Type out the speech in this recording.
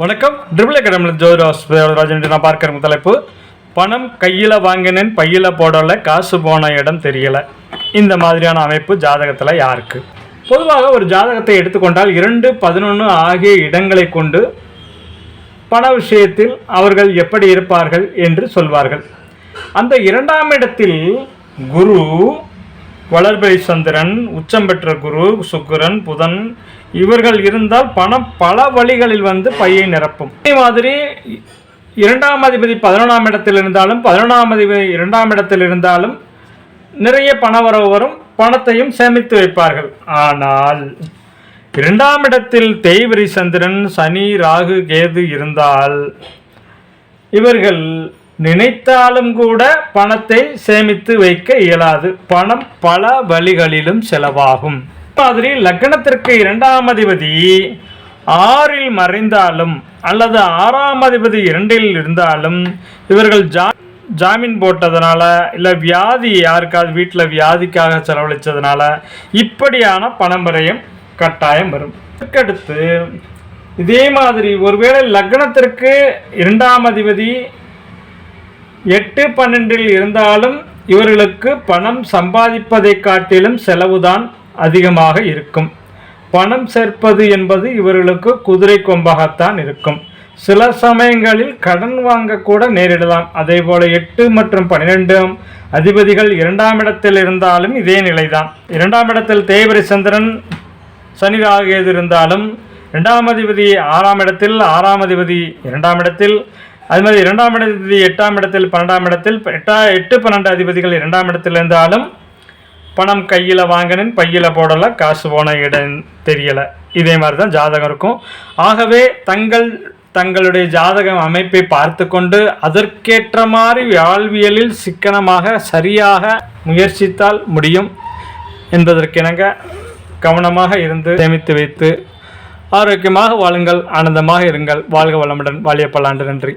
வணக்கம். ட்ரிபிள் அகாடமியில் ஜோதிராஜன் நான் பார்க்குற தலைப்பு பணம் கையில் வாங்கினேன் பையில் போடலை காசு போன இடம் தெரியலை. இந்த மாதிரியான அமைப்பு ஜாதகத்தில் யாருக்கு? பொதுவாக ஒரு ஜாதகத்தை எடுத்துக்கொண்டால் 2, 11 ஆகிய இடங்களை கொண்டு பண விஷயத்தில் அவர்கள் எப்படி இருப்பார்கள் என்று சொல்வார்கள். அந்த 2ஆம் இடத்தில் குரு, வளர்பிறை சந்திரன், உச்சம் பெற்ற குரு, சுக்கிரன், புதன் இவர்கள் இருந்தால் பணம் பல வழிகளில் பையை நிரப்பும். அதே மாதிரி 2ஆம் அதிபதி 11ஆம் இடத்தில் இருந்தாலும் 11ஆம் அதிபதி 2ஆம் இடத்தில் இருந்தாலும் நிறைய பண வரவு வரும், பணத்தையும் சேமித்து வைப்பார்கள். ஆனால் 2ஆம் இடத்தில் தேய்பிறை சந்திரன், சனி, ராகு, கேது இருந்தால் இவர்கள் நினைத்தாலும் கூட பணத்தை சேமித்து வைக்க இயலாது. பணம் பல வழிகளிலும் செலவாகும். மாதிரி லக்னத்திற்கு 2ஆம் அதிபதி 6இல் மறைந்தாலும் அல்லது 6ஆம் அதிபதி 2இல் இருந்தாலும் இவர்கள் ஜாமீன் போட்டதுனால இல்லை வியாதி யாருக்காவது வீட்டில் வியாதிக்காக செலவழித்ததுனால இப்படியான பணம் வரையும் கட்டாயம் வரும். அதுக்கடுத்து இதே மாதிரி ஒருவேளை லக்னத்திற்கு 2ஆம் அதிபதி 8, 12இல் இருந்தாலும் இவர்களுக்கு பணம் சம்பாதிப்பதை காட்டிலும் செலவுதான் அதிகமாக இருக்கும். பணம் சேர்ப்பது என்பது இவர்களுக்கு குதிரை கொம்பாகத்தான் இருக்கும். சில சமயங்களில் கடன் வாங்கக்கூட நேரிடலாம். அதே போல 8 மற்றும் 12 அதிபதிகள் 2ஆம் இடத்தில் இருந்தாலும் இதே நிலைதான். 2ஆம் இடத்தில் தேய்பிறை சந்திரன், சனி, ராகு இருந்தாலும் 2ஆம் அதிபதி 6ஆம் இடத்தில், 6ஆம் அதிபதி 2ஆம் இடத்தில், அது மாதிரி 2ஆம் இடத்தில் 8ஆம் இடத்தில், 12ஆம் இடத்தில் 8, 12 அதிபதிகள் 2ஆம் இடத்தில் இருந்தாலும் பணம் கையில் வாங்கினேன் பையில் போடலை காசு போன இடம் தெரியலை. இதே மாதிரி தான் ஜாதகம் இருக்கும். ஆகவே தங்களுடைய ஜாதக அமைப்பை பார்த்து கொண்டு அதற்கேற்ற மாதிரி வாழ்வியலில் சிக்கனமாக சரியாக முயற்சித்தால் முடியும் என்பதற்கிணங்க கவனமாக இருந்து சேமித்து வைத்து ஆரோக்கியமாக வாழுங்கள், ஆனந்தமாக இருங்கள். வாழ்க வளமுடன். வாழிய பல்லாண்டு. நன்றி.